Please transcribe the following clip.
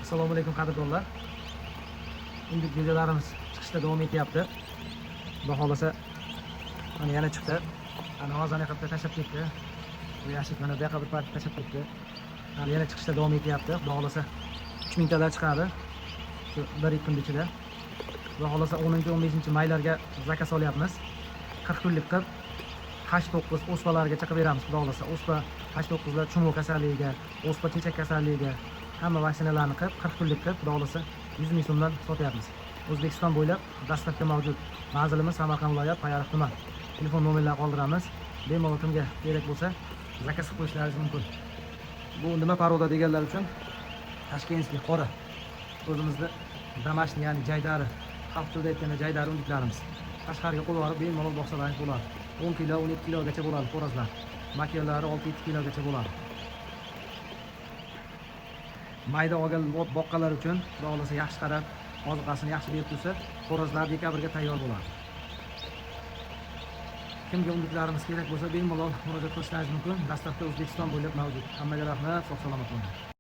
Assalomu alaykum qadrdonlar. Endi videolarimiz chiqishda davom etyapti. Xudo xolasa mana yana chiqdi. Ana hozir qilib tashlab ketdi. Bu yashik mana bu yoqqa bir parcha tashlab ketdi. Hali yana chiqishda davom etyapti. Xudo xolasa 3000 talar chiqadi. Shu 1-2 kun ichida. Xudo xolasa 10-15 maylarga zakaz olyapmiz. 40 kunlik qilib 8-9 o'spalargacha qilib beramiz. Xudo xolasa o'spa 8-9 lar chumov kasalligiga, o'spa chechak kasalligiga hamma vaksinalarni qilib 40 kunlik qilib xudo xolasa 100 ming so'mdan sotyapmiz. O'zbekiston bo'ylab dastavka mavjud. Manzilimiz Samarqand viloyat Payariq tuman. Telefon nomerlarini qoldiramiz. Bemalol kimga kerak bo'lsa zakaz qilib qo'yishlaringiz mumkin. Bu nima paroda deganlar uchun Tashkentskiy qora o'zimizda damashni, ya'ni jaydari, xalq tilida aytganda jaydari undiklarimiz. Tashqariga qo'yib olib bemalol boqsalaringiz bo'ladi. 10 kilo, 12 kilogacha bo'ladi xo'rozlar. Makiyalari 6-7 kilogacha bo'ladi. Mayda olgan boqqanlar uchun xudo xolasa yaxshi qarab, oziqasini yaxshi berib tursa, xo'rozlar dekabrga tayyor bo'ladi. Kimga undiklarimiz kerak bo'lsa, bemalol murojaat qilishlaringiz mumkin. Dastavka O'zbekiston bo'ylab mavjud. Hammaga rahmat, sog' salomat bo'ling.